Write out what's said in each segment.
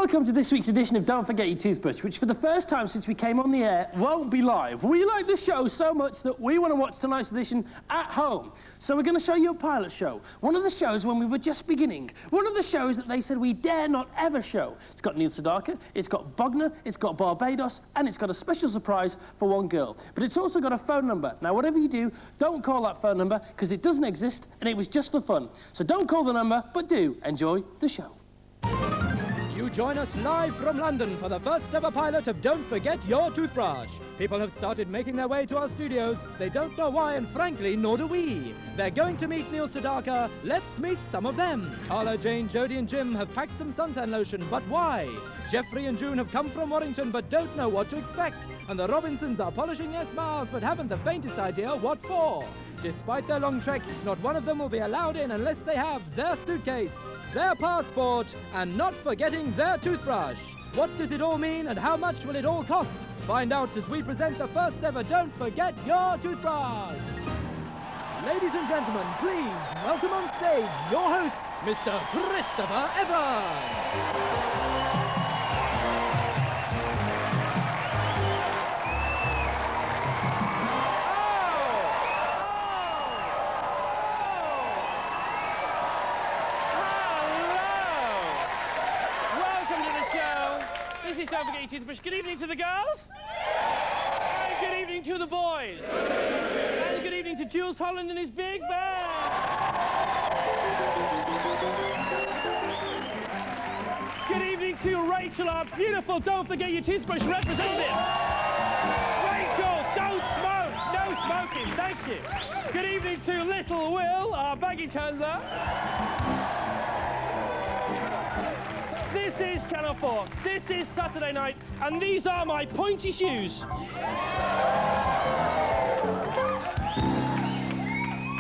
welcome to this week's edition of Don't Forget Your Toothbrush, which for the first time since we came on the air won't be live. We like the show so much that we want to watch tonight's edition at home. So we're going to show you a pilot show. One of the shows when we were just beginning. One of the shows that they said we dare not ever show. It's got Neil Sedaka, it's got Bognor, it's got Barbados, and it's got a special surprise for one girl. But it's also got a phone number. Now, whatever you do, don't call that phone number, because it doesn't exist, and it was just for fun. So don't call the number, but do enjoy the show. You join us live from London for the first ever pilot of Don't Forget Your Toothbrush. People have started making their way to our studios. They don't know why, and frankly, nor do we. They're going to meet Neil Sedaka. Let's meet some of them. Carla, Jane, Jodie and Jim have packed some suntan lotion, but why? Jeffrey and June have come from Warrington but don't know what to expect. And the Robinsons are polishing their smiles but haven't the faintest idea what for. Despite their long trek, not one of them will be allowed in unless they have their suitcase, their passport, and not forgetting their toothbrush. What does it all mean and how much will it all cost? Find out as we present the first ever Don't Forget Your Toothbrush. Ladies and gentlemen, please welcome on stage your host, Mr. Christopher Evans. Don't forget your toothbrush. Good evening to the girls. And good evening to the boys. And good evening to Jules Holland and his big band. Good evening to Rachel, our beautiful Don't Forget Your Toothbrush representative. Rachel, don't smoke. No smoking. Thank you. Good evening to Little Will, our baggage handler. This is Channel 4, this is Saturday night, and these are my pointy shoes.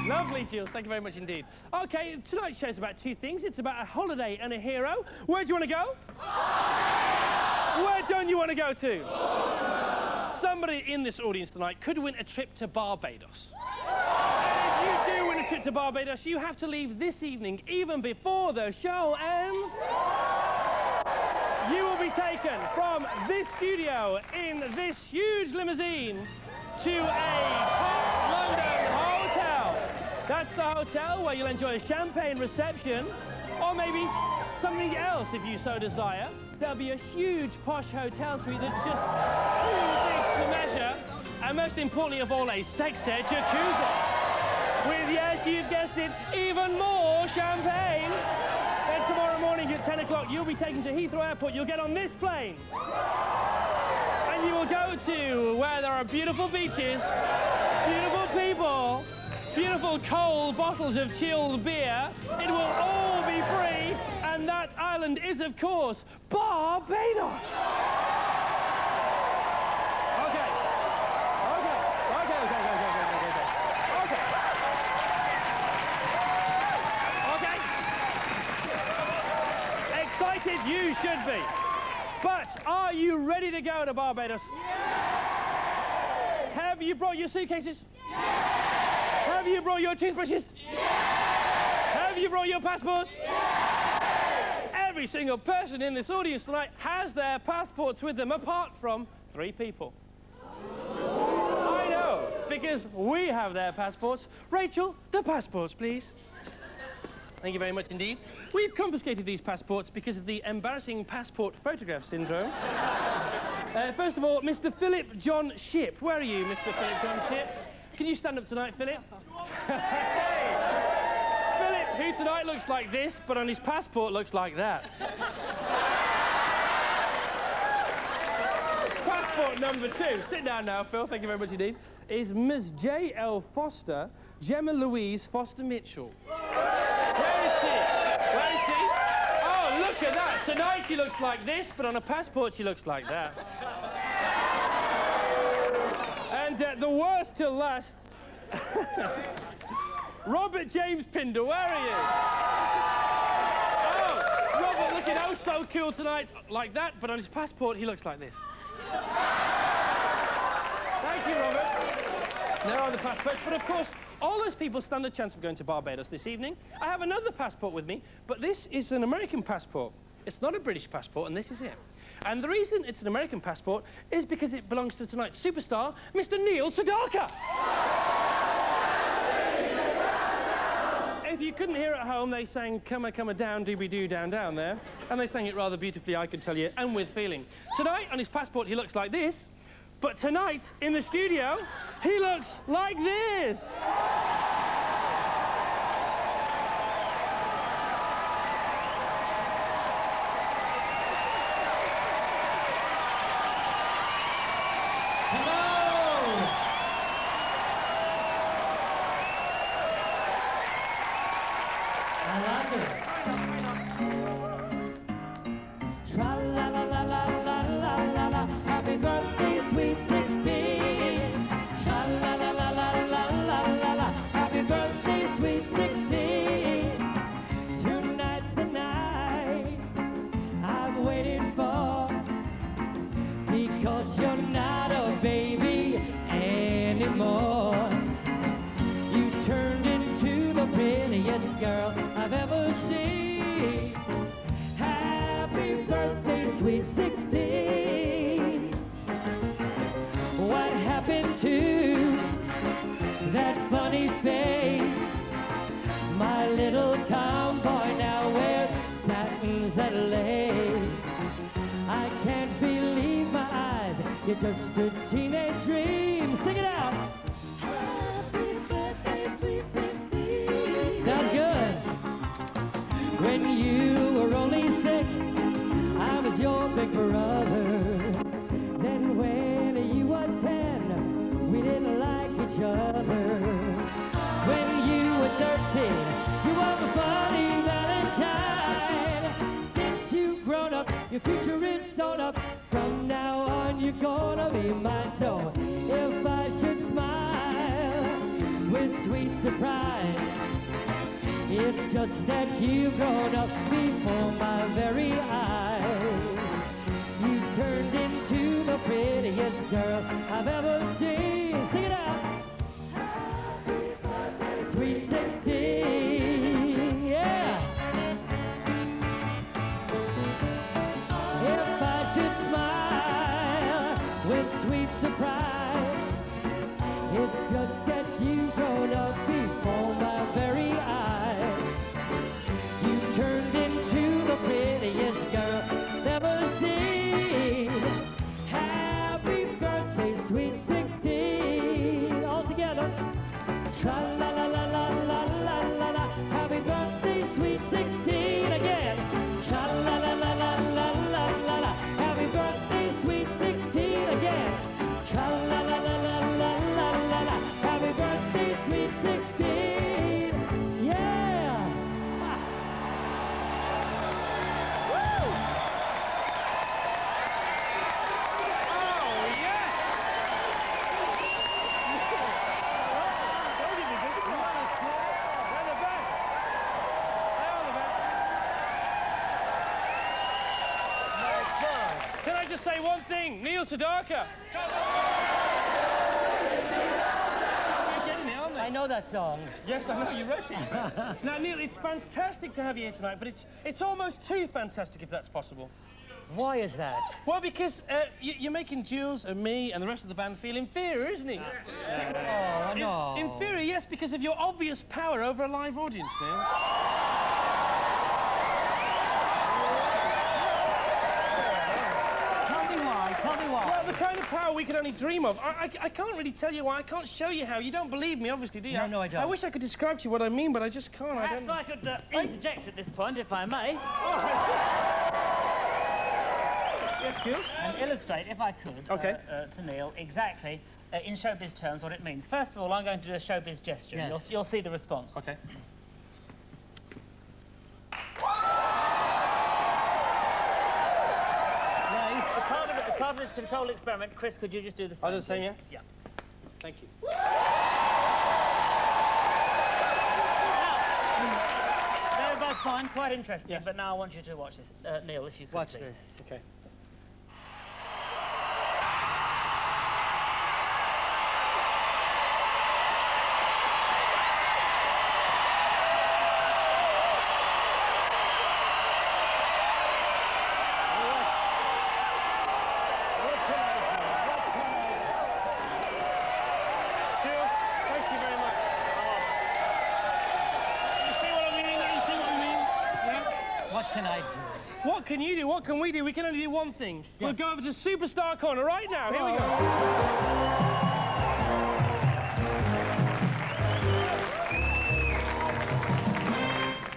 Lovely, Jules, thank you very much indeed. Okay, tonight's show's about two things. It's about a holiday and a hero. Where do you want to go? Where don't you want to go to? Somebody in this audience tonight could win a trip to Barbados. And if you do win a trip to Barbados, you have to leave this evening, even before the show ends. You will be taken from this studio in this huge limousine to a top London hotel. That's the hotel where you'll enjoy a champagne reception, or maybe something else if you so desire. There'll be a huge posh hotel suite that's just too big to measure, and most importantly of all, a sex-ed jacuzzi. With, yes, you've guessed it, even more champagne. Then tomorrow morning at 10 o'clock, you'll be taken to Heathrow Airport. You'll get on this plane. And you will go to where there are beautiful beaches, beautiful people, beautiful cold bottles of chilled beer. It will all be free. And that island is, of course, Barbados. You should be. But are you ready to go to Barbados? Yeah. Have you brought your suitcases? Yeah. Have you brought your toothbrushes? Yeah. Have you brought your passports? Yeah. Every single person in this audience tonight has their passports with them, apart from 3 people. I know, because we have their passports. Rachel, the passports, please. Thank you very much indeed. We've confiscated these passports because of the embarrassing passport photograph syndrome. First of all, Mr. Philip John Ship. Where are you, Mr. Philip John Ship? Can you stand up tonight, Philip? Hey! Philip, who tonight looks like this, but on his passport looks like that. Passport number 2. Sit down now, Phil. Thank you very much indeed. Is Ms. J.L. Foster, Gemma Louise Foster Mitchell. Where is she? Oh, look at that. Tonight she looks like this, but on a passport she looks like that. And the worst till last, Robert James Pinder, where are you? Oh, Robert looking oh so cool tonight, like that, but on his passport he looks like this. Thank you, Robert. There are the passports, but of course, all those people stand a chance of going to Barbados this evening. I have another passport with me, but this is an American passport. It's not a British passport, and this is it. And the reason it's an American passport is because it belongs to tonight's superstar, Mr. Neil Sedaka. If you couldn't hear at home, they sang "Come a, come a down, doobie-doo, down, down" there. And they sang it rather beautifully, I can tell you, and with feeling. Tonight, on his passport, he looks like this. But tonight, in the studio, he looks like this. Tra-la-la-la-la-la-la-la-la, happy birthday, sweet 16. Tra-la-la-la-la-la-la-la, happy birthday, sweet 16. Tonight's the night I've waited for, because you're not a baby anymore. You turned into the prettiest girl I've ever seen. Happy birthday, sweet 16. What happened to that funny face? My little tomboy now wears satins and lace. I can't believe my eyes, you're just a teenage dream. Sing it out. Happy birthday, sweet 16. Sounds good. When you were only 6, I was your big brother. Then when you were 10, we didn't like each other. When you were 13, you were a funny Valentine. Since you've grown up, your future is sewn up. From now on, you're gonna be mine. So if I should smile with sweet surprise, it's just that you've grown up before my very eyes. You turned into the prettiest girl I've ever seen. Sing it out. Happy birthday, sweet 16. Yeah. If I should smile with sweet surprise, it's just that you've grown up before my very eyes. You turned into the prettiest girl I've ever seen. Happy birthday, sweet 16. All together. Tra-la-la-la-la-la-la-la-la. Happy birthday, sweet 16. Again. Tra-la-la-la-la-la-la-la. Happy birthday, sweet 16. Again. Tra-la-la-la-la-la-la-la. Happy birthday, sweet 16. Yeah. Woo! Oh, yes! Can I just say one thing? Neil Sedaka. You're getting it, aren't they? I know that song. Yes, I know, you wrote it. Now, Neil, it's fantastic to have you here tonight, but it's almost too fantastic, if that's possible. Why is that? Well, because you're making Jules and me and the rest of the band feel inferior, isn't it? Oh, no. Inferior, yes, because of your obvious power over a live audience, Neil. Tell me why. Well, the kind of power we could only dream of. I can't really tell you why. I can't show you how. You don't believe me, obviously, do you? No, I don't. I wish I could describe to you what I mean, but I just can't. Perhaps I could interject at this point, if I may, Yes, Jules? and illustrate, if I could, Okay. to Neil, exactly, in showbiz terms, what it means. First of all, I'm going to do a showbiz gesture. Yes. You'll see the response. Okay. The part of this controlled experiment, Chris, could you just do the same? I'll do the same, please? yeah? Thank you. They're both fine, quite interesting, Yes. but now I want you to watch this. Neil, if you could, Watch please. this. Okay. can I do? What can you do? What can we do? We can only do one thing. Yes. We'll go over to Superstar Corner right now. Here we go.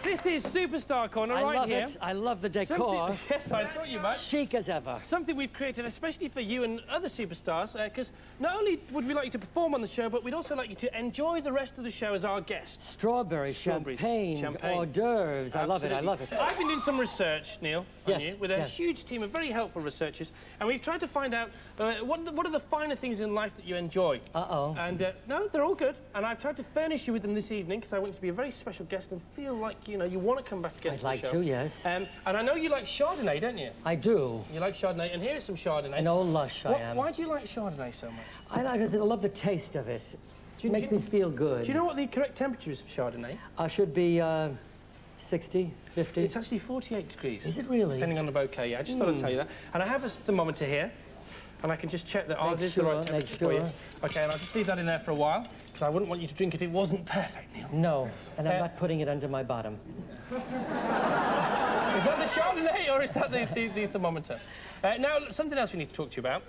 This is Superstar Corner right here. I love the decor. Yes, I thought you might. Chic as ever. Something we've created especially for you and other superstars, because not only would we like you to perform on the show, but we'd also like you to enjoy the rest of the show as our guests. Strawberries, champagne, hors d'oeuvres. I love it, I love it. I've been doing some research, Neil, on you, with a huge team of very helpful researchers, and we've tried to find out what are the finer things in life that you enjoy. Uh-oh. And, no, they're all good, and I've tried to furnish you with them this evening, because I want you to be a very special guest and feel like, you know, you want to come back again to the show. I'd like to, yes. And I know you like Chardonnay, don't you? I do. You like Chardonnay, and here's some Chardonnay. An old lush I am. Why do you like Chardonnay so much? I love the taste of it. It makes me feel good. Do you know what the correct temperature is for Chardonnay? Should be 60, 50. It's actually 48 degrees. Is it really? Depending on the bouquet, yeah. I just thought I'd tell you that. And I have a thermometer here, and I can just check that ours is the right temperature for you. OK, and I'll just leave that in there for a while, because I wouldn't want you to drink it if it wasn't perfect, Neil. No, and I'm not putting it under my bottom. Is that the Chardonnay, or is that the thermometer? Now, something else we need to talk to you about.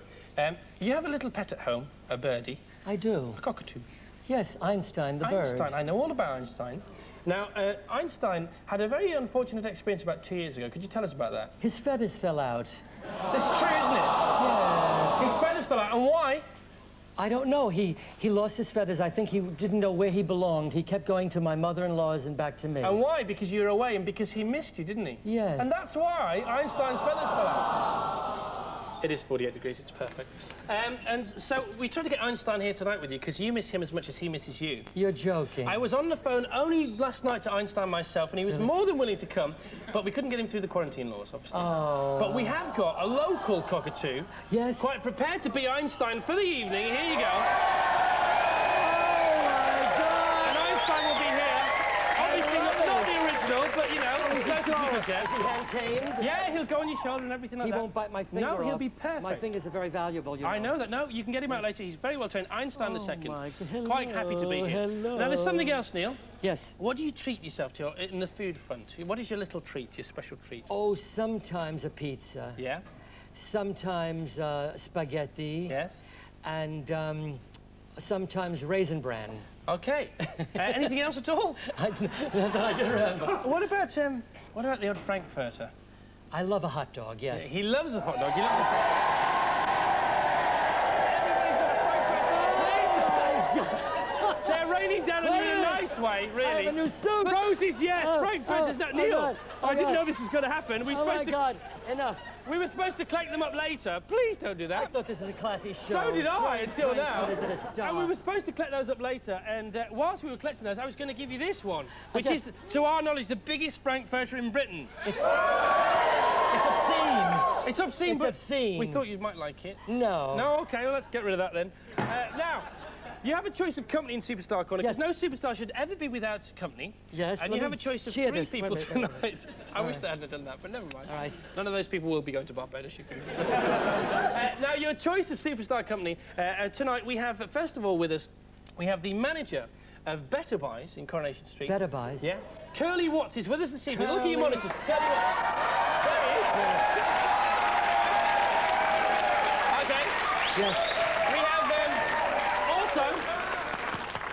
You have a little pet at home, a birdie. I do. A cockatoo. Yes, Einstein, the bird. Einstein, I know all about Einstein. Now, Einstein had a very unfortunate experience about 2 years ago. Could you tell us about that? His feathers fell out. That's true, isn't it? Yes. His feathers fell out, and why? I don't know. He lost his feathers. I think he didn't know where he belonged. He kept going to my mother-in-law's and back to me. And why? Because you were away and because he missed you, didn't he? Yes. And that's why Einstein's feathers fell out. It is 48 degrees, it's perfect. And so we tried to get Einstein here tonight with you because you miss him as much as he misses you. You're joking. I was on the phone only last night to Einstein myself, and he was more than willing to come, but we couldn't get him through the quarantine laws, obviously. Oh. But we have got a local cockatoo. Yes. Quite prepared to be Einstein for the evening. Here you go. But, you know, Is he hand-tamed? yeah, he'll go on your shoulder and everything like that. He won't bite my finger off. No, he'll be perfect. My fingers are very valuable, you know. I know that. No, you can get him out later. He's very well trained. Einstein the second. Hello, quite happy to be here. hello. Now, there's something else, Neil. Yes. What do you treat yourself to in the food front? What is your little treat, your special treat? Oh, sometimes a pizza. Yeah? Sometimes spaghetti. Yes? And sometimes raisin bran. OK. Anything else at all? Not that I can remember. What about the old Frankfurter? I love a hot dog, yes. Yeah, he loves a hot dog. He loves a Frankfurter. They're raining down on you in a nice way, really. I have a new suit. Roses, yes. Frankfurters, no. Neil, I didn't know this was going to happen. Oh, my God. Enough. We were supposed to collect them up later. Please don't do that. I thought this was a classy show. So did I, until now. Is it a star? And we were supposed to collect those up later, and whilst we were collecting those, I was going to give you this one, which is, to our knowledge, the biggest Frankfurter in Britain. It's obscene. It's obscene, It's but obscene. we thought you might like it. No. No, OK, well, let's get rid of that then. Now, you have a choice of company in Superstar Corner, because no superstar should ever be without company. Yes. And you have a choice of 3 people tonight. I wish they hadn't done that, but never mind. All right. None of those people will be going to Barbados. You can... now, your choice of Superstar Company, tonight we have, first of all with us, we have the manager of Better Buys in Coronation Street. Better Buys? Yeah. Curly Watts is with us this evening. Look at your monitors. Curly Watts. There he is. OK. Yes.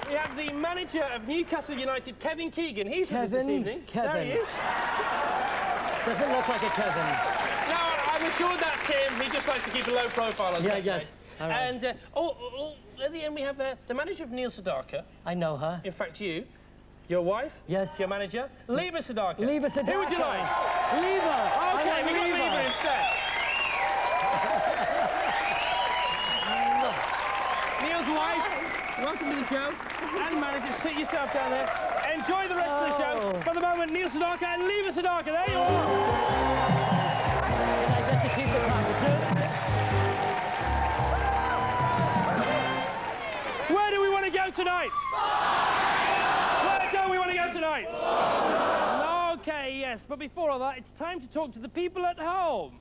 We have the manager of Newcastle United, Kevin Keegan. He's with us this evening. Kevin. There he is. Doesn't look like a Kevin. No, I'm assured that's him. He just likes to keep a low profile on Saturday. Yes. All right. And at the end we have the manager of Neil Sedaka. I know her. In fact, your wife. Yes. Your manager, Liba Sedaka. Liba Sedaka. Who would you like? Liba. OK, we got Liba instead. Neil's wife, welcome to the show. And manager, sit yourself down there. Enjoy the rest of the show. For the moment, Neil Sedaka and Liba Sedaka. There you are. And I get to keep the cockatoo. Where do we want to go tonight? Where do we want to go tonight? OK, yes. But before all that, it's time to talk to the people at home.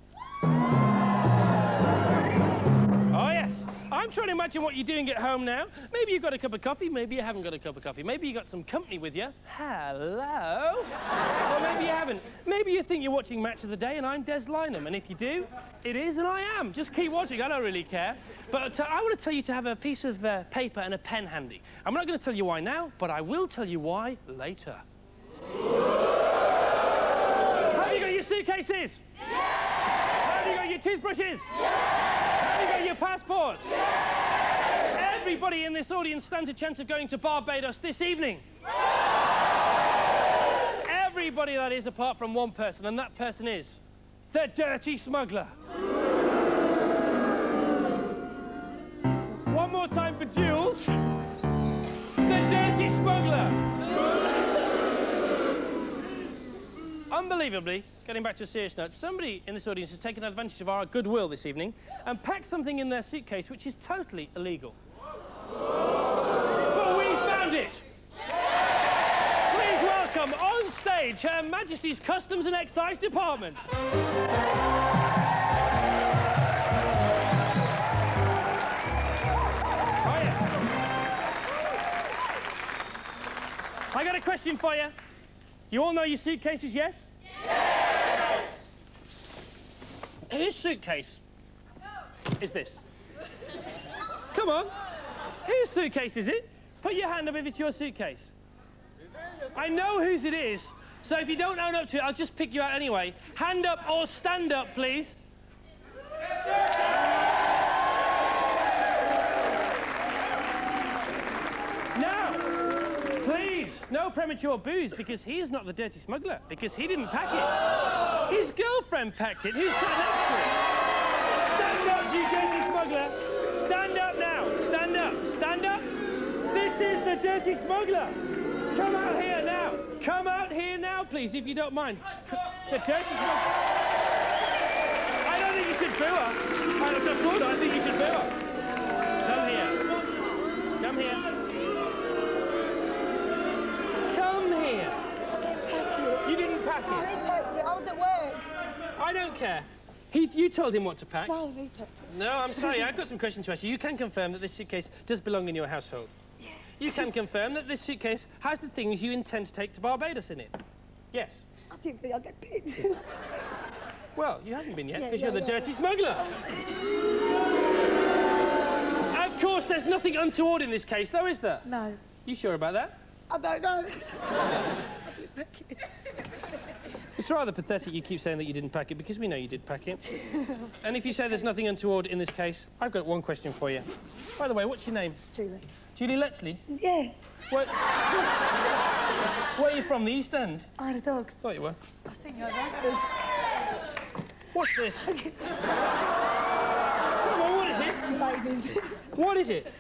Oh, yes. I'm trying to imagine what you're doing at home now. Maybe you've got a cup of coffee, maybe you haven't got a cup of coffee. Maybe you've got some company with you. Hello? Or maybe you haven't. Maybe you think you're watching Match of the Day and I'm Des Lynam, and if you do, it is and I am. Just keep watching, I don't really care. But I want to tell you to have a piece of paper and a pen handy. I'm not going to tell you why now, but I will tell you why later. Have you got your suitcases? Yeah! Have you got your toothbrushes? Yeah! Have you got your passports? Yeah! Everybody in this audience stands a chance of going to Barbados this evening. Yeah! Everybody, that is, apart from one person, and that person is the dirty smuggler. One more time for Jules. The dirty smuggler. Unbelievably, getting back to a serious note, somebody in this audience has taken advantage of our goodwill this evening and packed something in their suitcase which is totally illegal. But we found it! Please welcome on stage Her Majesty's Customs and Excise Department. I got a question for you. You all know your suitcases, yes? Yes! Whose suitcase is this? Come on. Whose suitcase is it? Put your hand up if it's your suitcase. I know whose it is, so if you don't own up to it, I'll just pick you out anyway. Hand up or stand up, please. Now, please, no premature boos, because he is not the dirty smuggler, because he didn't pack it. His girlfriend packed it. Who's sat next to him? Stand up, you dirty smuggler. Stand up now. Stand up. Stand up. This is the dirty smuggler. Come out here now. Come out here now, please, if you don't mind. The dirty smuggler. I don't think you should boo her. I think you should boo her. Come here. Come here. Come here. You didn't pack it. No, he packed it. I was at work. I don't care. You told him what to pack. No, he packed it. No, I'm sorry. I've got some questions to ask you. You can confirm that this suitcase does belong in your household. Yeah. You can confirm that this suitcase has the things you intend to take to Barbados in it. Yes. I didn't think I'd get picked. Well, you haven't been yet, because you're the dirty smuggler. Of course, there's nothing untoward in this case, though, is there? No. You sure about that? I don't know. I didn't pack it. It's rather pathetic you keep saying that you didn't pack it, because we know you did pack it. And if you say there's nothing untoward in this case, I've got one question for you. By the way, what's your name? Julie. Julie Letsley? Yeah. Where are you from, the East End? I had a dog. Thought you were. I've seen you arrested. What's this? Come on, what is it? Babies. What is it?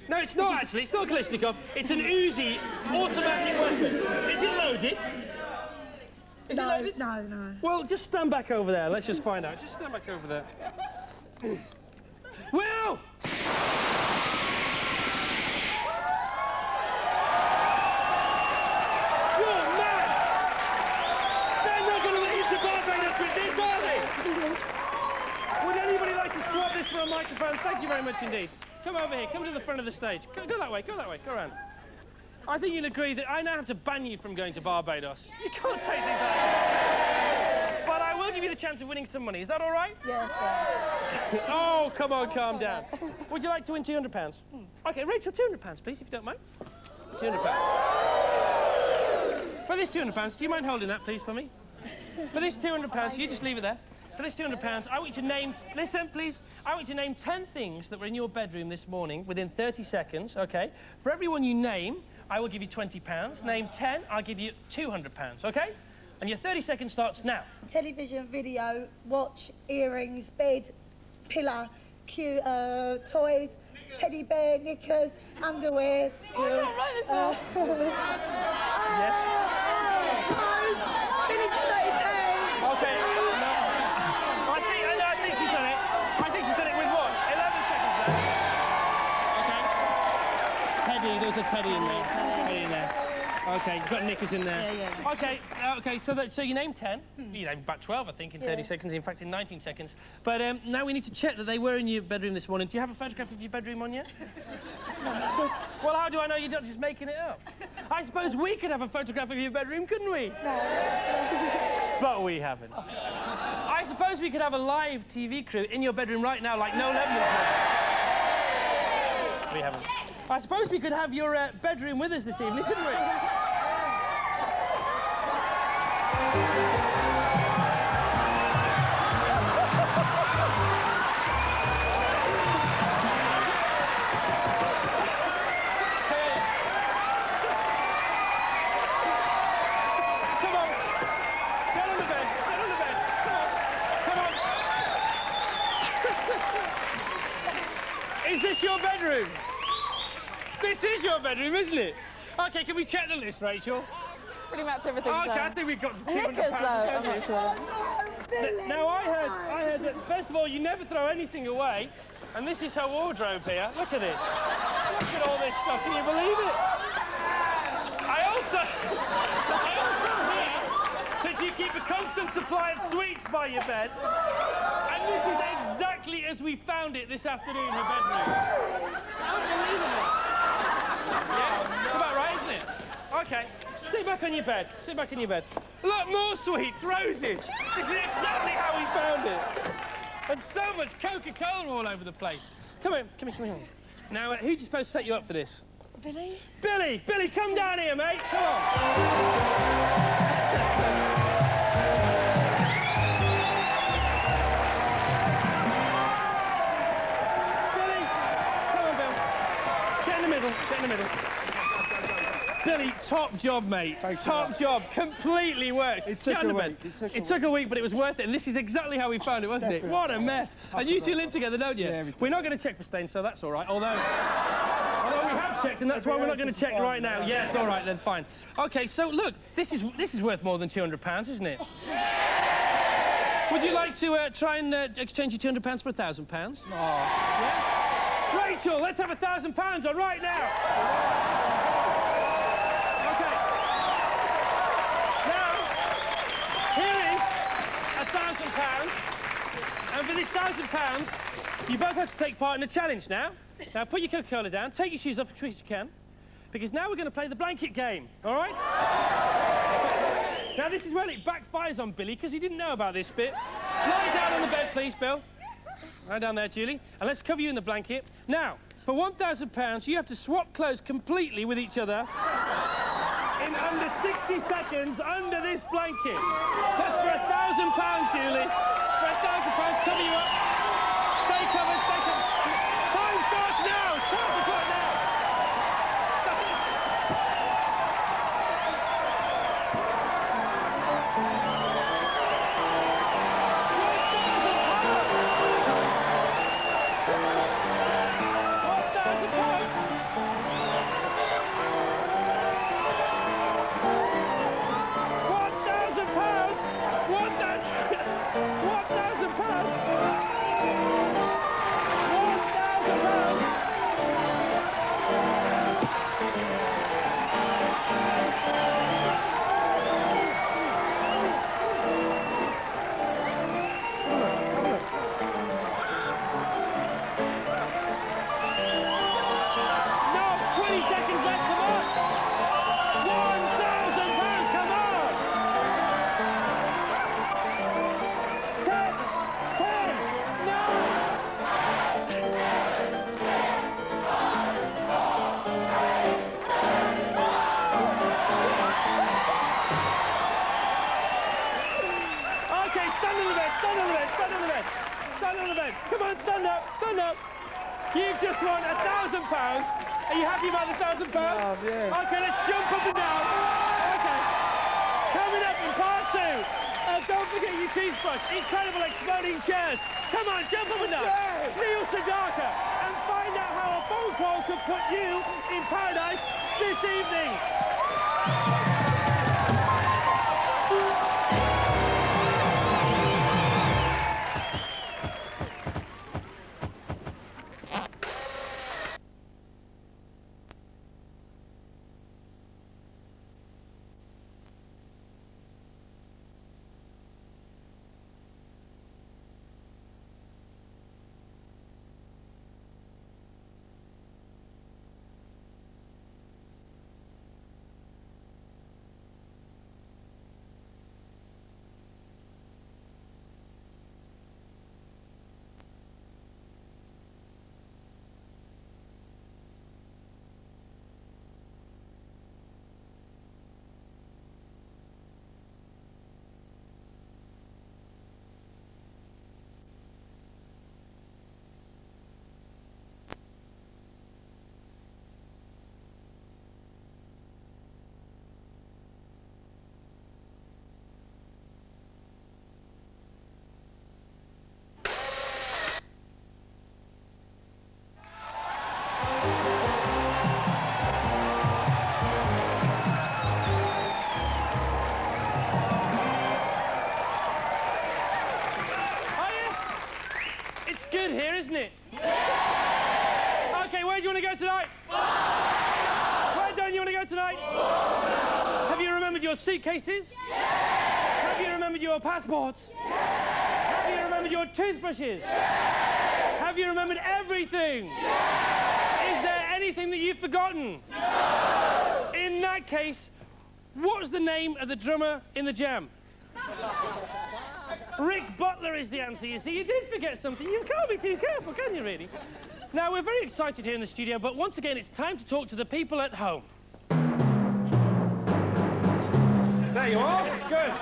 No, it's not actually. It's not Kalashnikov. It's an Uzi automatic weapon. Is it loaded? Is it loaded? No, no. Well, just stand back over there. Let's just find out. Just stand back over there. Well! You're mad! They're not going to let you to Barbados with this, are they? Would anybody like to swap this for a microphone? Thank you very much indeed. Come over here. Come to the front of the stage. Go that way. Go that way. Go around. I think you'll agree that I now have to ban you from going to Barbados. You can't take things like that. But I will give you the chance of winning some money. Is that all right? Yes, right. Oh, come on, calm down. Would you like to win £200? OK, Rachel, £200, please, if you don't mind. £200. For this £200, do you mind holding that, please, for me? For this £200, you just leave it there. For this £200, I want you to name... Listen, please. I want you to name 10 things that were in your bedroom this morning within 30 seconds, OK? For every one you name, I will give you £20. Name 10, I'll give you £200, OK? And your 30 seconds starts now. Television, video, watch, earrings, bed, pillow, toys, teddy bear, knickers, underwear. Oh, I don't write this off. Yes? Clothes, Billy £30. OK, no. I think she's done it. I think she's done it with what? 11 seconds left. OK. Teddy, there's a teddy in there. Teddy in there. Okay, you've got knickers in there. Yeah. Okay, so you named 10. You named about 12, I think, in 30 seconds. In fact, in 19 seconds. But now we need to check that they were in your bedroom this morning. Do you have a photograph of your bedroom on you? Well, how do I know you're not just making it up? I suppose we could have a photograph of your bedroom, couldn't we? No. But we haven't. I suppose we could have a live TV crew in your bedroom right now, like no level. We haven't. I suppose we could have your bedroom with us this evening, couldn't we? Come on. Get on the bed. Get on the bed. Come on. Come on. Is this your bedroom? This is your bedroom, isn't it? Okay, can we check the list, Rachel? Pretty much everything's Okay, I think we've got to £200. Knickers, though, I'm not sure. Now, I heard that, first of all, you never throw anything away, and this is her wardrobe here. Look at it. Look at all this stuff. Can you believe it? I also hear that you keep a constant supply of sweets by your bed, and this is exactly as we found it this afternoon in your bedroom. Unbelievable. Yes, it's about right, isn't it? Okay, sit back on your bed. Sit back on your bed. Look, more sweets, roses. This is exactly how we found it. And so much Coca-Cola all over the place. Come here. Now, who's supposed to set you up for this? Billy? Billy, come down here, mate. Come on. Get in the middle. Billy, top job, mate. Thanks top job. Completely worked. It took a week. It took a week, but it was worth it. And this is exactly how we found it, wasn't it? What a mess. And you two live together, don't you? Yeah, we do. We're not going to check for stains, so that's all right. Although we have checked, and that's why we're not going to check right now. Yes, all right, then, fine. OK, so, look, this is worth more than £200, isn't it? Would you like to try and exchange your £200 for £1,000? No. Yeah? Rachel, let's have £1,000 on right now. Okay. Now, here is £1,000. And for this £1,000, you both have to take part in a challenge now. Now, put your Coca-Cola down, take your shoes off as quick as you can, because now we're going to play the blanket game, all right? Now, this is where it backfires on Billy, because he didn't know about this bit. Lie down on the bed, please, Bill. Lie down there, Julie. And let's cover you in the blanket. Now, for £1,000, you have to swap clothes completely with each other in under 60 seconds under this blanket. That's for £1,000, Julie. For £1,000, cover you up. Stay covered, stay covered. Time starts now. Start the clock now. Come on, stand up, stand up. You've just won £1,000. Are you happy about the £1,000? Yeah. OK, let's jump up and down. OK. Coming up in part 2. Don't forget your toothbrush. Incredible exploding chairs. Come on, jump up and down. Yeah. Neil Sedaka. And find out how a phone call could put you in paradise this evening. your suitcases? Yes! Have you remembered your passports? Yes! Have you remembered your toothbrushes? Yes! Have you remembered everything? Yes! Is there anything that you've forgotten? No! In that case, what was the name of the drummer in the Jam? Rick Butler is the answer, you see. You did forget something. You can't be too careful, can you, really? Now, we're very excited here in the studio, but once again, it's time to talk to the people at home. There you are. Good.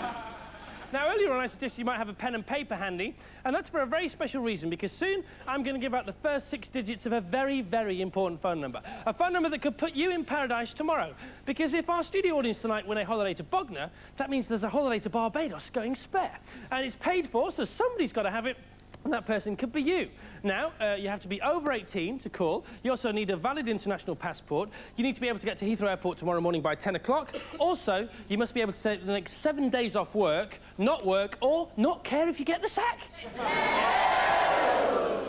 Now, earlier on, I suggested you might have a pen and paper handy, and that's for a very special reason, because soon I'm going to give out the first 6 digits of a very, very important phone number. A phone number that could put you in paradise tomorrow. Because if our studio audience tonight win a holiday to Bognor, that means there's a holiday to Barbados going spare. And it's paid for, so somebody's got to have it. And that person could be you. Now, you have to be over 18 to call. You also need a valid international passport. You need to be able to get to Heathrow Airport tomorrow morning by 10 o'clock. Also, you must be able to take the next 7 days off work, or not care if you get the sack.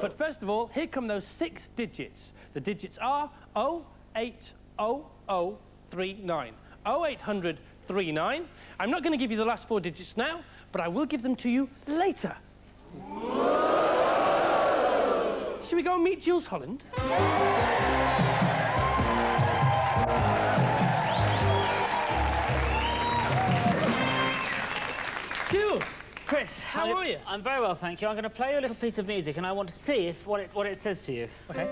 But first of all, here come those 6 digits. The digits are 080039. 0800 39. I'm not going to give you the last 4 digits now, but I will give them to you later. Should we go and meet Jules Holland? Jules! Chris, How are you? I'm very well, thank you. I'm going to play you a little piece of music, and I want to see if what it says to you. OK.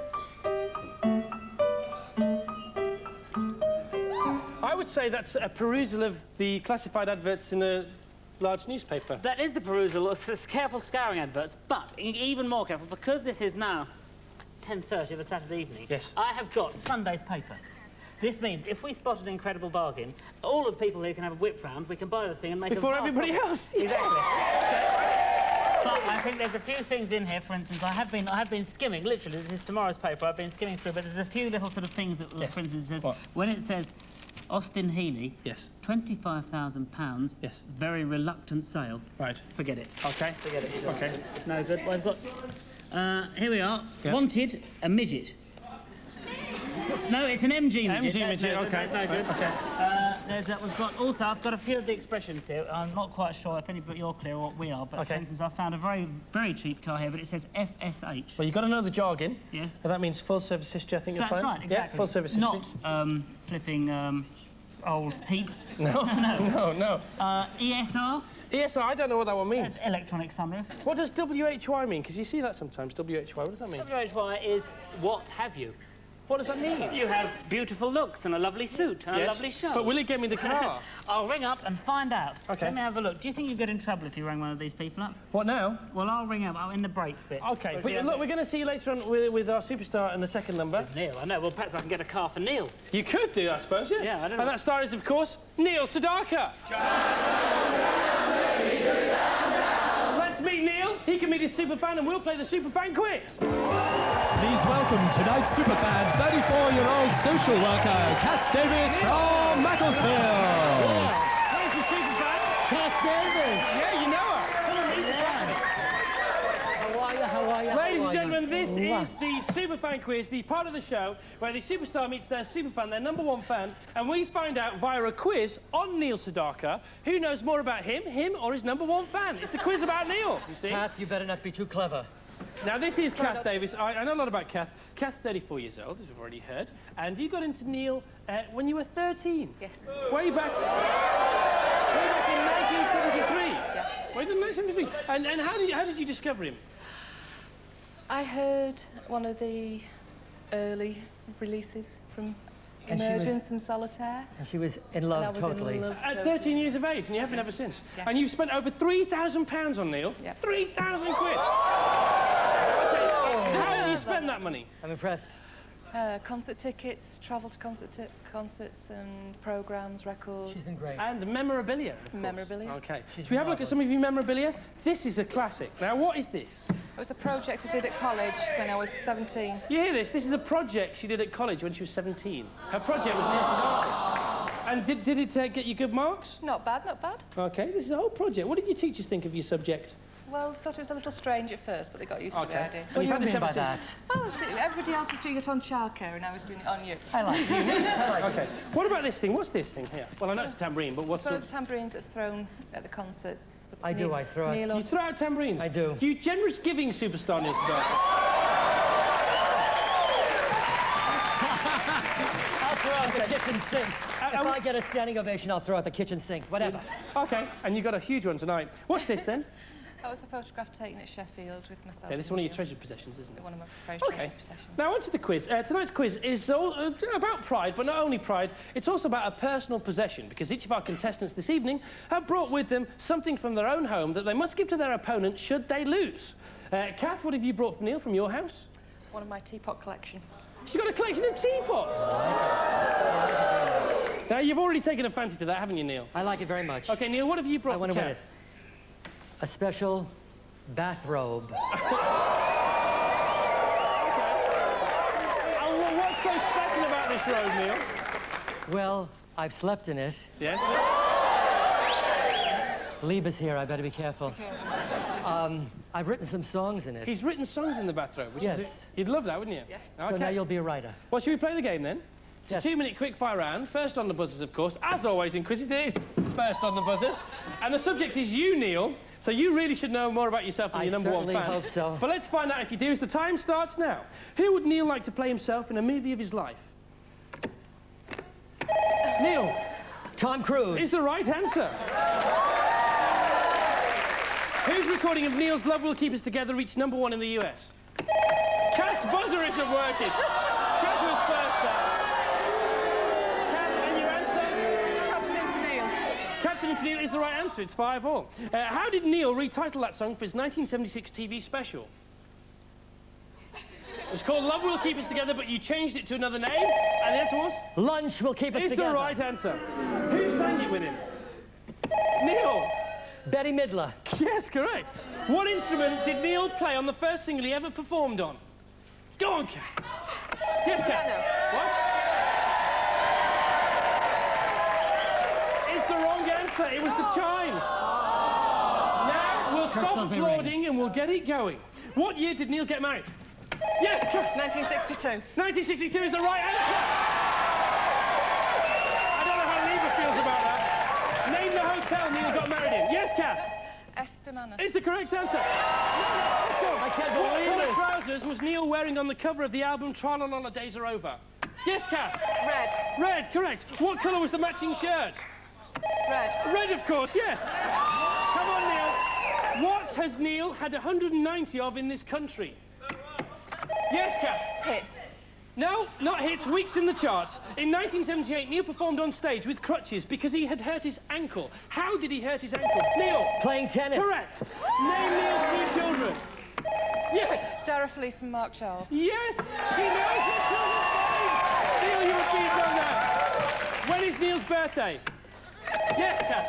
I would say that's a perusal of the classified adverts in a large newspaper. That is the perusal of careful scouring adverts, but even more careful, because this is now 10:30 of a Saturday evening. Yes. I have got Sunday's paper. This means if we spot an incredible bargain, all of the people here can have a whip round, we can buy the thing and make Before a everybody else. Exactly. But I think there's a few things in here. For instance, I have been skimming, literally, this is tomorrow's paper, I've been skimming through, but there's a few little sort of things that, Yes. for instance, it says, What? when it says Austin Healey, Yes. £25,000, Yes. very reluctant sale. Right. Forget it. OK. Forget it. OK. It's no good. Well, I've got... here we are. Yeah. Wanted, a midget. No, it's an MG midget. MG midget, no, OK. That's no good. OK. We've got also, I've got a few of the expressions here. I'm not quite sure if anybody you're clear what we are, but OK. for instance, I found a very, very cheap car here, but it says FSH. Well, you've got to know the jargon. Yes. And that means full service history, I think you'll That's find. right, exactly. Yeah, full service history. Not flipping old peep. No, no. ESR. ESR, I don't know what that one means. That's electronic sunroof. What does WHY mean? Because you see that sometimes, WHY. What does that mean? WHY is what have you? What does that mean? You have beautiful looks and a lovely suit and a lovely show. But will it get me the car? I'll ring up and find out. OK. Let me have a look. Do you think you'd get in trouble if you rang one of these people up? What now? Well, I'll ring up. I'm in the break bit. OK, but look, we're going to see you later on with our superstar and the second number. Neil, I know. Well, perhaps I can get a car for Neil. You could do, I suppose, yeah? Yeah, I don't know. And that star is, of course, Neil Sedaka. Let's meet Neil. He can meet his superfan and we'll play the superfan quiz. Please welcome tonight's superfan, 34-year-old social worker, Kath Davis from Macclesfield. Where's your superfan? Kath Davis! Yeah, you know her. Come on, meet the fan. How are you? Ladies and gentlemen, this is the superfan quiz, the part of the show where the superstar meets their superfan, their #1 fan, and we find out via a quiz on Neil Sedaka who knows more about him, or his #1 fan. It's a quiz about Neil, you see. Kath, you better not be too clever. Now, this is Kath Davis. I know a lot about Kath. Kath's 34 years old, as we've already heard, and you got into Neil when you were 13. Yes. Way back in 1973. Yeah. Way back in 1973. And how did you discover him? I heard one of the early releases from And she was- Emergence and Solitaire. And she was in And I love was totally. in love. At 13 years of age, and you have been ever since. Yes. And you've spent over £3,000 on Neil. Yeah. 3,000 quid. How do you spend that money? I'm impressed. Concert tickets, travel to concerts and programmes, records. She's been great. And memorabilia. of course. Memorabilia. Okay. She's Should we have a look at some of your memorabilia? This is a classic. Now, what is this? It was a project I did at college when I was 17. You hear this? This is a project she did at college when she was 17. Her project was Neil Sedaka. And did it get you good marks? Not bad, not bad. Okay, this is a whole project. What did your teachers think of your subject? Well, thought it was a little strange at first, but they got used to the idea. What do you mean by that? Well, everybody else was doing it on childcare, and I was doing it on you. I like you. I like Okay. What about this thing? What's this thing here? Well, I know it's a tambourine, but what's One the... of the tambourines that's thrown at the concerts. I do, I throw it. You throw out tambourines? I do. You generous giving superstar, Neil Sedaka. I'll throw out the kitchen sink. If I get a standing ovation, I'll throw out the kitchen sink, whatever. Okay, and you got a huge one tonight. What's this then? That was a photograph taken at Sheffield with myself. Yeah, this is one of your treasured possessions, isn't it? One of my very treasured possessions. Now, on to the quiz. Tonight's quiz is all, about pride, but not only pride, it's also about a personal possession, because each of our contestants this evening have brought with them something from their own home that they must give to their opponent should they lose. Kath, what have you brought for Neil from your house? One of my teapot collection. She's got a collection of teapots. Now, you've already taken a fancy to that, haven't you, Neil? I like it very much. Okay, Neil, what have you brought I for want to Kath? win it. A special bathrobe. Okay. Well, what's so special about this robe, Neil? Well, I've slept in it. Yes? Lieba's here, I better be careful. I've written some songs in it. He's written songs in the bathrobe, which Yes. is... You'd love that, wouldn't you? Yes. Okay. So now you'll be a writer. Well, should we play the game then? Yes. It's a 2-minute quick-fire round. First on the buzzers, of course. As always in quizzes, it is first on the buzzers. And the subject is you, Neil. So you really should know more about yourself than your number one fan. I certainly hope so. But let's find out if you do, as the time starts now. Who would Neil like to play himself in a movie of his life? Neil. Tom Cruise. Is the right answer. Whose recording of Neil's Love Will Keep Us Together reached #1 in the US? Kath's buzzer isn't working. Kath was first there. Kath, and your answer? Captain to Neil. Captain to Neil is the right answer. It's 5-all. How did Neil retitle that song for his 1976 TV special? It was called Love Will Keep Us Together, but you changed it to another name, and the answer was? Lunch will keep us It's together. the right answer. Who sang it with him? Neil. Betty Midler. Yes, correct. What instrument did Neil play on the first single he ever performed on? Go on, Kath. Yes, Kath. What? It's the wrong answer. It was the chimes. Now, we'll stop applauding and we'll get it going. What year did Neil get married? Yes, Kath. 1962. 1962 is the right answer. I don't know how Reba feels about that. Name the hotel Neil got married in. Yes, Kath. Estamana. It's the correct answer. Let's go. I can't What believe colour it. trousers was Neil wearing on the cover of the album Tra-La-La-La Days Are Over? Yes, Kath. Red. Red, correct. What colour was the matching shirt? Red. Red, of course, yes. Come on, Neil. What has Neil had 190 of in this country? Yes, Kath. Hits. No, not hits, weeks in the charts. In 1978, Neil performed on stage with crutches because he had hurt his ankle. How did he hurt his ankle? Neil. Playing tennis. Correct. Name Neil's 3 children. Yes. Dara Felice and Mark Charles. Yes. She knows his children's names. Neil, you achieved on that. When is Neil's birthday? Yes, Kath.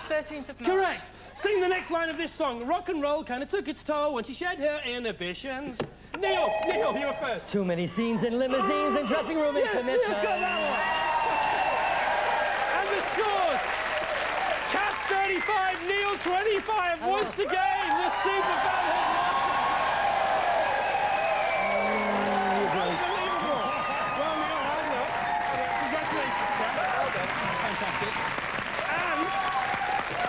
13th of March. Correct. Sing the next line of this song. Rock and roll kind of took its toll when she shed her inhibitions. Neil, you were first. Too many scenes in limousines and dressing room Yes, intermissions. Neil's got that one. And the scores. Kath 35, Neil 25. Once again, the super fan has won. Unbelievable. Well, Neil, hard luck. Congratulations, Kath. Well done. Fantastic.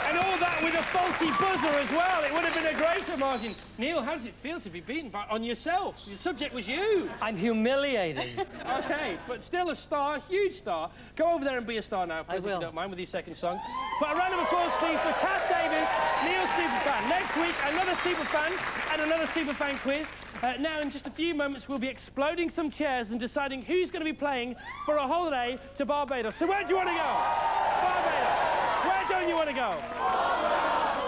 And all that with a faulty buzzer as well. It would have been a greater margin. Neil, how does it feel to be beaten on yourself? Your subject was you. I'm humiliated. Okay, but still a star, huge star. Go over there and be a star now, please, if will. you don't mind, with your second song. So a round of applause, please, for Kath Davis, Neil Superfan. Next week, another Superfan and another Superfan quiz. Now, in just a few moments, we'll be exploding some chairs and deciding who's going to be playing for a holiday to Barbados. So where do you want to go? Barbados. Where don't you want to go?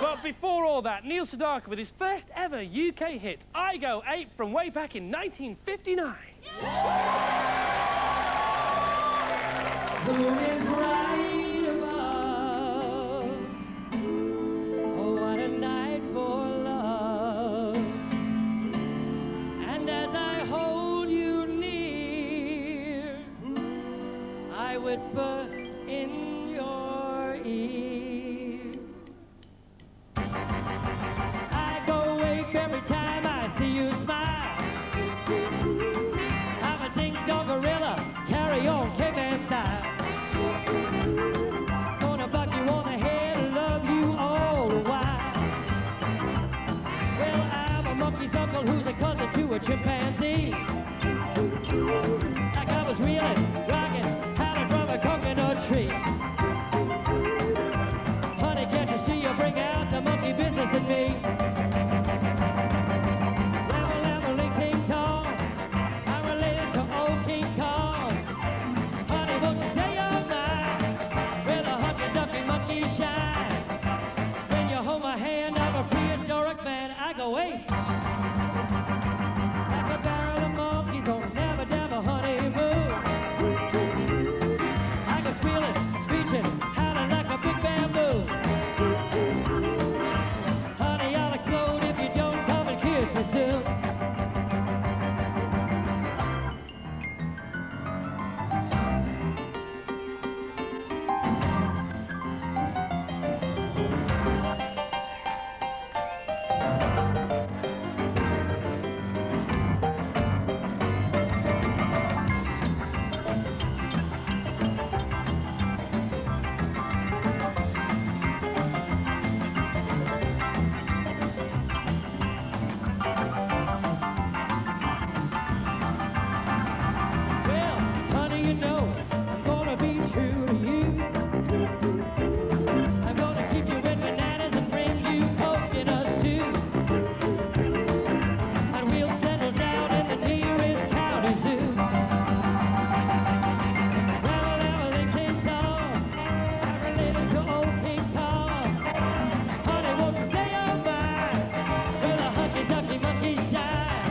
But before all that, Neil Sedaka with his first ever UK hit, I Go Ape, from way back in 1959. The moon is bright above. Oh, what a night for love. And as I hold you near, I whisper in your ear. I go chimpanzee. Like I was reeling, rocking, howling from a coconut tree. Honey, can't you see you bring out the monkey business in me? Level, leveling, ting tong, I'm related to old King Kong. Honey, won't you say you're mine? Where the hunky dunky monkeys shine. When you hold my hand, I'm a prehistoric man. I go, wait. Like a barrel of monkeys on a never, never honeymoon. I go squealing, screeching, howling like a big bamboo. Honey, I'll explode if you don't come and kiss me soon. Well, honey, you know I'm gonna be true to you. I'm gonna keep you with bananas and bring you coconuts too. And we'll settle down in the nearest county zoo. Well, leveling, ting tong, I'm related to old King Kong. Honey, won't you say you're mine? Where the hunky dunky monkeys shine.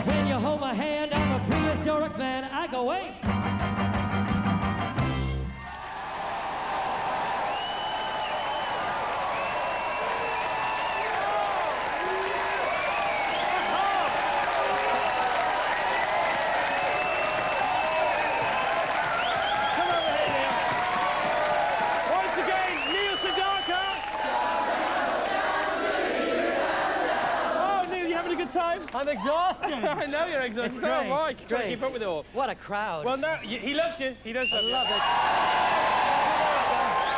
When you hold my hand, I'm a prehistoric man. I go, wait. Come over here, Neil. Once again, Neil Sedaka. Oh, Neil, you having a good time? I'm exhausted. I know you're exhausted. It's So am great. I. It's Trying to great. keep up with it all. What a crowd. Well, no, he loves you. He does love you. love it.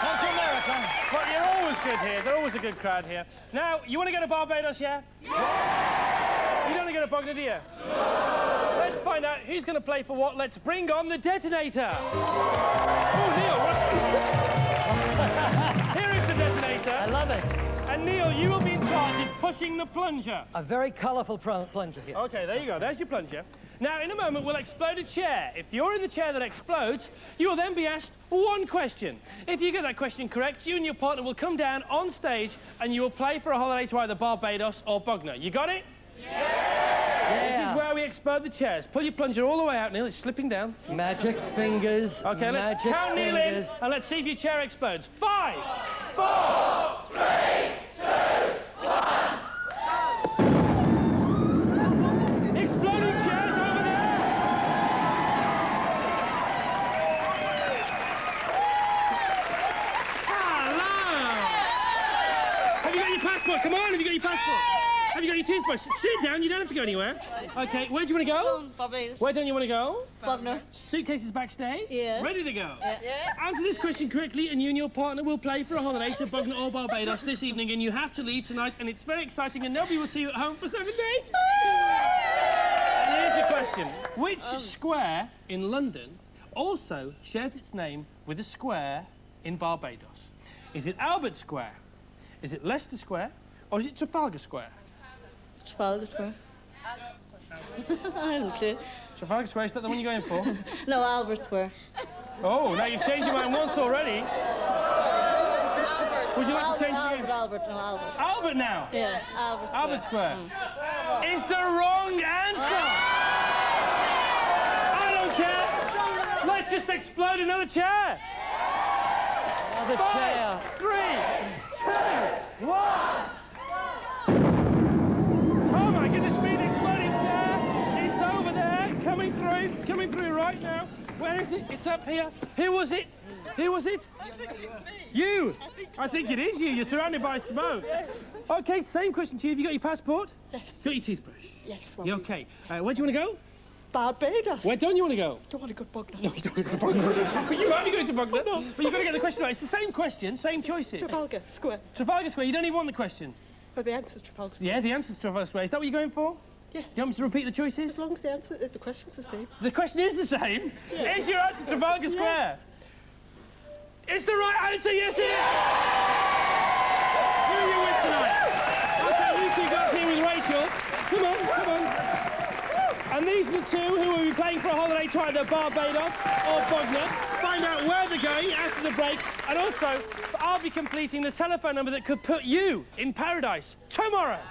Come to America. But you're always good here. They're always a good crowd here. Now, you want to go to Barbados, yeah? Yeah! You don't want to go to Bognor, do you? No! Let's find out who's going to play for what. Let's bring on the detonator. Oh, Neil, what? Here is the detonator. I love it. And Neil, you will be in charge of pushing the plunger. A very colourful plunger here. Okay, there you go. There's your plunger. Now, in a moment, we'll explode a chair. If you're in the chair that explodes, you will then be asked one question. If you get that question correct, you and your partner will come down on stage and you will play for a holiday to either Barbados or Bognor. You got it? This is where we explode the chairs. Pull your plunger all the way out, Neil. It's slipping down. Magic fingers. Okay, let's magic count Neil in fingers. and let's see if your chair explodes. 5, 4, 3, 2, 1. Exploding chairs over there. Hello. Have you got your passport? Come on, have you got your passport? Have you got your toothbrush? Sit down, you don't have to go anywhere. Okay, where do you want to go? Barbados. Where don't you want to go? Bognor. Suitcases backstage? Yeah. Ready to go? Yeah. Answer this question correctly and you and your partner will play for a holiday to Bognor or Barbados this evening, and you have to leave tonight, and it's very exciting and nobody will see you at home for 7 days. And here's your question. Which square in London also shares its name with a square in Barbados? Is it Albert Square? Is it Leicester Square? Or is it Trafalgar Square? Trafalgar Square. I haven't a clue. Trafalgar Square, is that the one you're going for? No, Albert Square. Oh, now you've changed your mind once already. Would you like to change your mind? Albert, no, Albert. Albert now? Yeah, Albert Square. Albert Square. Is the wrong answer. I don't care. Let's just explode another chair. Another 5, chair. 3, 2, 1. Oh my goodness me, the exploding chair. It's over there, coming through right now. Where is it? It's up here. Who was it? Who was it? You. I think it is you. You're surrounded by smoke. Yes. Okay, same question to you. Have you got your passport? Yes. Got your toothbrush? Yes. You okay? Where do you want to go? Barbados. Where don't you want to go? Don't want to go to Bognor. No, you don't want to go to Bognor. But you might be going to Bognor. No. But you've got to get the question right. It's the same question, same choices. Trafalgar Square. Trafalgar Square. You don't even want the question. Oh, the answer's Trafalgar Square. Yeah, the answer's Trafalgar Square. Is that what you're going for? Yeah. Do you want me to repeat the choices? As long as the question's the same. The question is the same? Yeah. Is your answer Trafalgar Square? Yes. It's the right answer, yes it is! Who are you with tonight? OK, you two got here with Rachel. Come on, come on. And these are the two who will be playing for a holiday to either Barbados or Bognor. Find out where they're going after the break. And also, I'll be completing the telephone number that could put you in paradise tomorrow.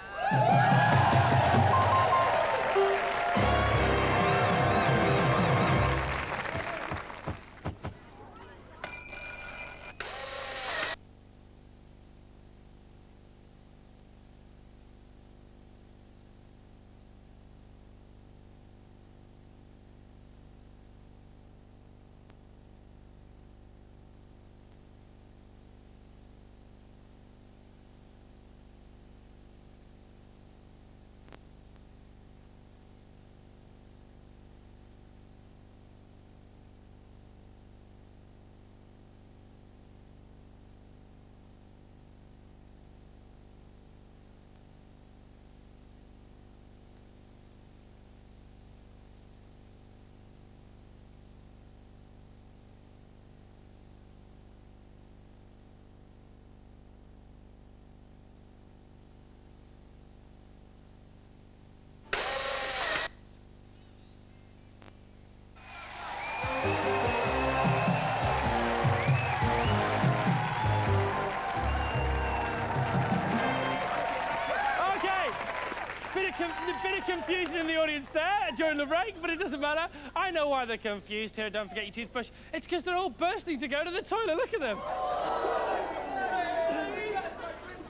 A bit of confusion in the audience there during the break, but it doesn't matter. I know why they're confused here. Don't forget your toothbrush. It's because they're all bursting to go to the toilet. Look at them.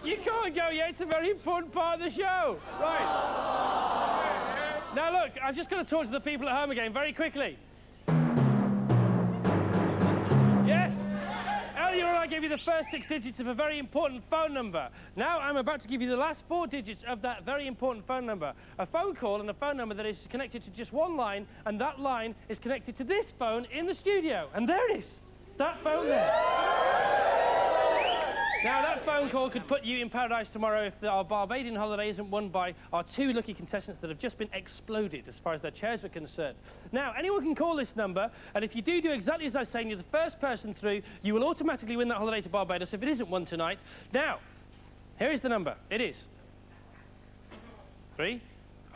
You can't go yet. It's a very important part of the show. Right. Now, look, I've just got to talk to the people at home again very quickly. Yes. Earlier on, I gave you the first 6 digits of a very important phone number. Now, I'm about to give you the last 4 digits of that very important phone number. A phone call and a phone number that is connected to just one line, and that line is connected to this phone in the studio. And there it is. That phone there. Now, that phone call could put you in paradise tomorrow if our Barbadian holiday isn't won by our 2 lucky contestants that have just been exploded as far as their chairs are concerned. Now, anyone can call this number, and if you do exactly as I say and you're the first person through, you will automatically win that holiday to Barbados if it isn't won tonight. Now, here is the number. It is 3.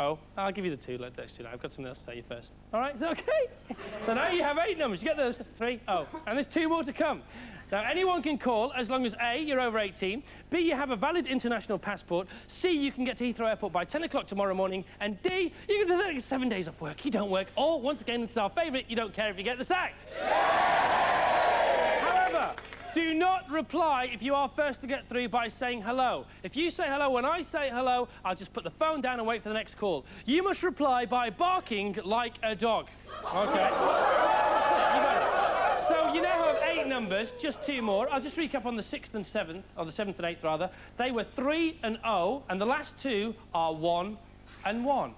Oh, I'll give you the 2. Let's do that. I've got something else to tell you first. All right, is that OK? So now you have 8 numbers. You get those 3. Oh, and there's 2 more to come. Now, anyone can call as long as A, you're over 18, B, you have a valid international passport, C, you can get to Heathrow Airport by 10 o'clock tomorrow morning, and D, you can do that in 7 days off work. You don't work, or, once again, it's our favourite, you don't care if you get the sack. However, do not reply if you are first to get through by saying hello. If you say hello when I say hello, I'll just put the phone down and wait for the next call. You must reply by barking like a dog. OK? You got it. So you now have 8 numbers, just 2 more. I'll just recap on the 6th and 7th, or the 7th and 8th rather. They were 3 and 0, and the last 2 are 1 and 1.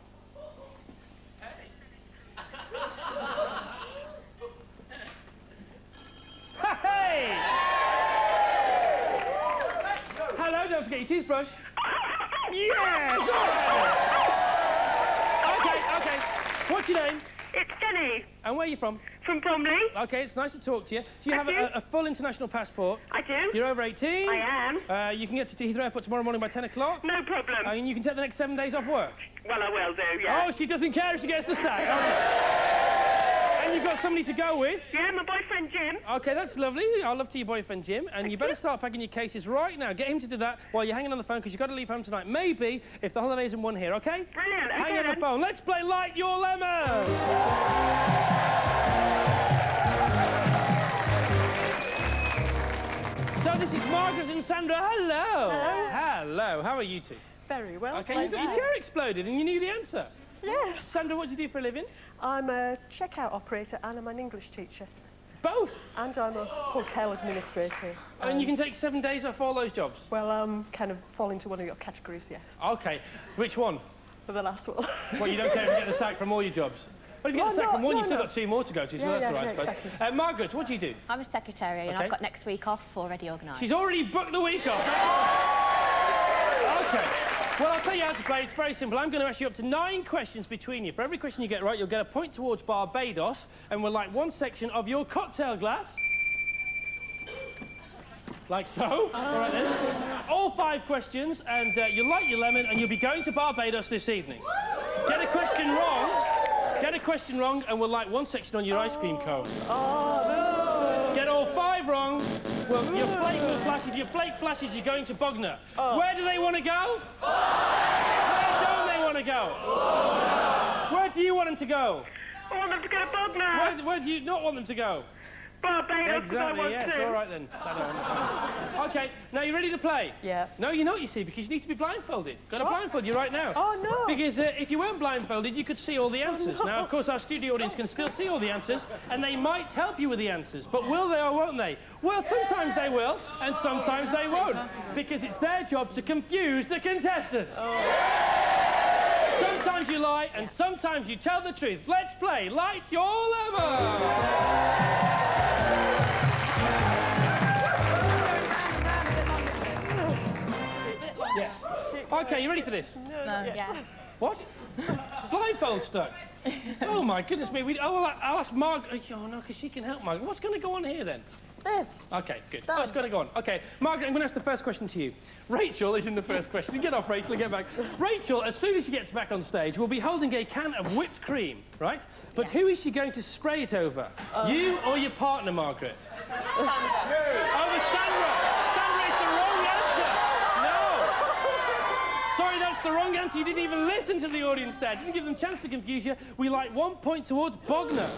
Hey! Hello, don't forget your toothbrush. Yes! OK. What's your name? It's Jenny. And where are you from? From Bromley. OK, it's nice to talk to you. Do you have a full international passport? I do. You're over 18? I am. You can get to Heathrow Airport tomorrow morning by 10 o'clock? No problem. And you can take the next 7 days off work? Well, I will do, yeah. Oh, she doesn't care if she gets the sack. OK. And you've got somebody to go with? Yeah, my boyfriend Jim. OK, that's lovely. I'll love to your boyfriend Jim. And you better start packing your cases right now. Get him to do that while you're hanging on the phone, because you've got to leave home tonight. Maybe if the holiday isn't won here, OK? Brilliant. Hang on the phone. Let's play Light Your Lemon. So this is Margaret and Sandra. Hello. Hello. Hello. How are you two? Very well. OK, you got your chair exploded and you knew the answer. Yes. Sandra, what do you do for a living? I'm a checkout operator and I'm an English teacher. Both? And I'm a hotel administrator. And you can take 7 days off all those jobs? Well, kind of fall into one of your categories, yes. OK. Which one? For the last one. Well, you don't care if you get the sack from all your jobs? Well, if you get the sack from one, you've still got 2 more to go to, so that's all right, I suppose. Exactly. Margaret, what do you do? I'm a secretary and I've got next week off already organised. She's already booked the week off. OK. Well, I'll tell you how to play. It's very simple. I'm going to ask you up to 9 questions between you. For every question you get right, you'll get a point towards Barbados, and we'll light one section of your cocktail glass. Like so. All right, then. All 5 questions, and you'll light your lemon, and you'll be going to Barbados this evening. Get a question wrong, and we'll light one section on your ice cream cone. Oh, no. Get all 5 wrong, well, your flake will flash. If your flake flashes, you're going to Bognor. Where do they want to go? Where don't they want to go? Where do you want them to go? I want them to go to Bognor. Where do you not want them to go? Barbados, Exactly, yes, all right then. OK, now you ready to play? Yeah. No, you're not, you see, because you need to be blindfolded. Got to blindfold you right now. Oh, no. Because if you weren't blindfolded, you could see all the answers. Oh, no. Now, of course, our studio audience can still see all the answers, and they might help you with the answers. But will they or won't they? Well, sometimes they will, and sometimes they won't, because it's their job to confuse the contestants. Sometimes you lie, and sometimes you tell the truth. Let's play Light Your Lemon! Yes. OK, you ready for this? No. Yeah. What? Blindfold stuck? Oh, my goodness me. I'll ask Margaret. Oh, no, because she can help, Margaret. What's going to go on here, then? This. OK, good. Oh, it's going to go on. OK, Margaret, I'm going to ask the first question to you. Rachel is in the first question. Get off, Rachel, and get back. Rachel, as soon as she gets back on stage, will be holding a can of whipped cream, right? But who is she going to spray it over? You or your partner, Margaret? Sandra. Over Sandra! Sandra is the wrong answer! No! Sorry, that's the wrong answer. You didn't even listen to the audience there. Didn't give them a chance to confuse you. We light 1 point towards Bognor.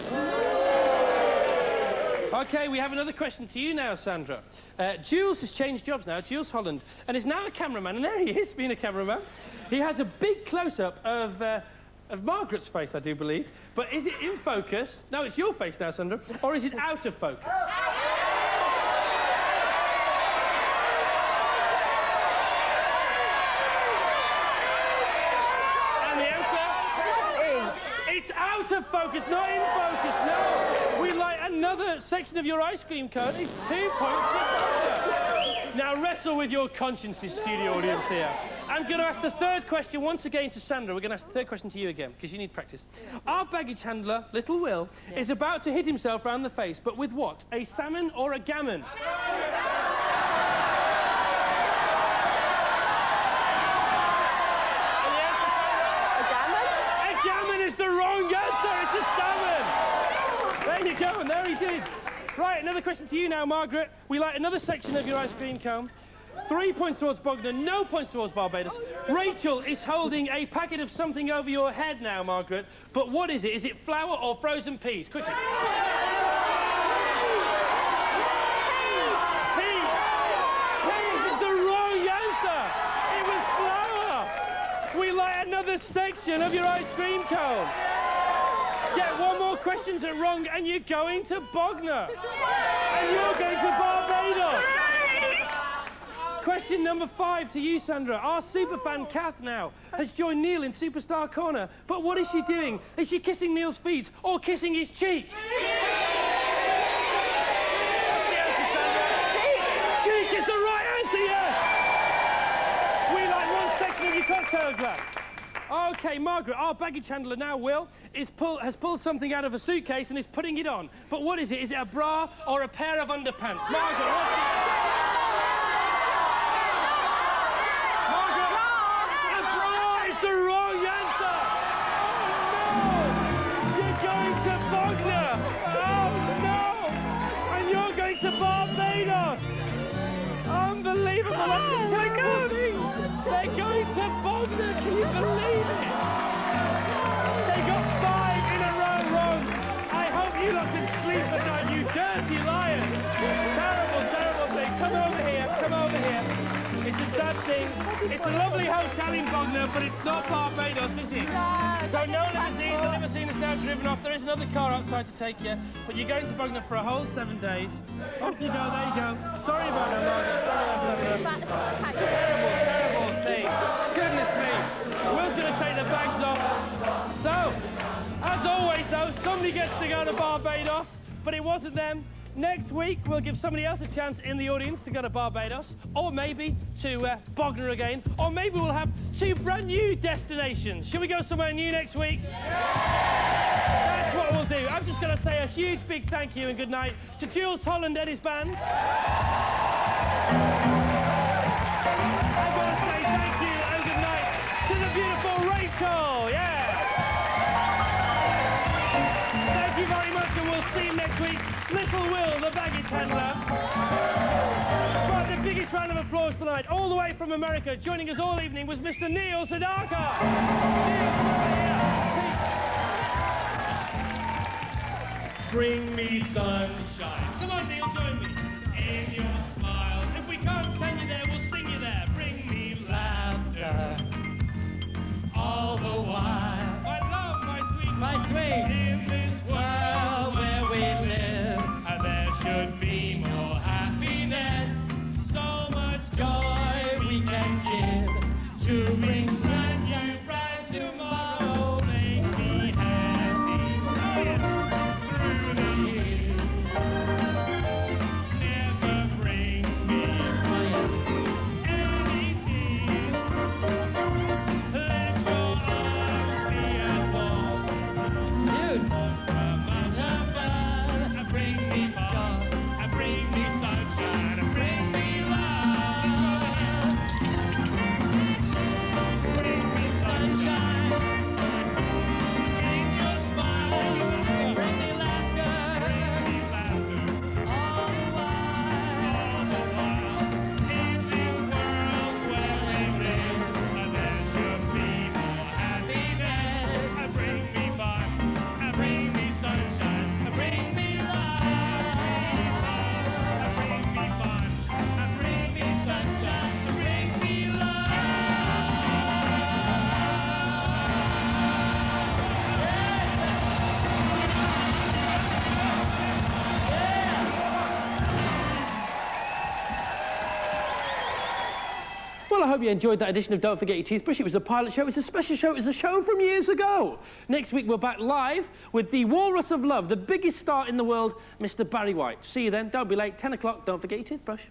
OK, we have another question to you now, Sandra. Jules has changed jobs now, Jules Holland, and is now a cameraman. And there he is, being a cameraman. He has a big close-up of Margaret's face, I do believe. But is it in focus? No, it's your face now, Sandra. Or is it out of focus? And the answer? It's out of focus, not in focus, no. We light another section of your ice cream cone. It's 2 points for Bognor. Now wrestle with your consciences, studio audience here. I'm going to ask the third question once again to Sandra. We're going to ask the third question to you again, because you need practice. Our baggage handler, Little Will, is about to hit himself round the face, but with what? A salmon or a gammon? Is the wrong answer. It's a salmon. There you go, and there he did. Right, another question to you now, Margaret. We light another section of your ice cream cone. 3 points towards Bognor, no points towards Barbados. Rachel is holding a packet of something over your head now, Margaret. But what is it? Is it flour or frozen peas? Quickly. Peas. Peas is the wrong answer. It was flour. We light another section of your ice cream cone. Get 1 more question's it wrong, and you're going to Bognor. And you're going to Barbados. Question number 5 to you, Sandra. Our superfan, Kath, now, has joined Neil in Superstar Corner. But what is she doing? Is she kissing Neil's feet or kissing his cheek? What's the answer, Sandra? Cheek is the right answer, yes! We like 1 section of your cocktail glass. OK, Margaret, our baggage handler now, Will, has pulled something out of a suitcase and is putting it on. But what is it? Is it a bra or a pair of underpants? Margaret, what's the answer? Margaret, a bra is the wrong answer! Oh, no! You're going to Bognor! Oh, no! And you're going to Barbados! Unbelievable! That's exciting! They're going to Bognor! Can you believe it? They got 5 in a row wrong. I hope you lot can sleep at night, you dirty lion. Terrible, terrible thing. Come over here, come over here. It's a sad thing. It's a lovely hotel in Bognor, but it's not Barbados, is it? So no limousine. The limousine is now driven off. There is another car outside to take you, but you're going to Bognor for a whole 7 days. Off you go, there you go. Sorry about that, Margaret. Sorry about that. Terrible, terrible thing. Goodness me. Will's going to take the bags off. So, as always, though, somebody gets to go to Barbados, but it wasn't them. Next week, we'll give somebody else a chance in the audience to go to Barbados, or maybe to Bognor again, or maybe we'll have 2 brand new destinations. Should we go somewhere new next week? Yeah! That's what we'll do. I'm just going to say a huge big thank you and good night to Jules Holland and his band. I'm going to say thank you and good night to the beautiful Rachel. Yeah! Thank you very much, and we'll see you next week. Little Will, the baggage handler. But the biggest round of applause tonight, all the way from America, joining us all evening, was Mr. Neil Sedaka. Neil, come over here. Bring me sunshine. Come on, Neil, join me. In your smile. If we can't send you there, we'll sing you there. Bring me laughter. All the while. My love, my sweet. My sweet. In this world where we live, there should be more happiness. So much joy we can give to bring brand new, bright tomorrow. Make me happy through the years. Never bring me any tears. Let your arms be as warm. Dude. Bring me joy, bring me sunshine, bring me love. Bring me sunshine, bring your smile, bring me laughter, all the while, in this world where we live, there should be more happiness. Bring me fun, bring me sunshine, bring me Well, I hope you enjoyed that edition of Don't Forget Your Toothbrush. It was a pilot show, it was a special show, it was a show from years ago. Next week, we're back live with the Walrus of Love, the biggest star in the world, Mr. Barry White. See you then, don't be late, 10 o'clock, don't forget your toothbrush.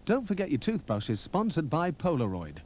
Don't Forget Your Toothbrush is sponsored by Polaroid.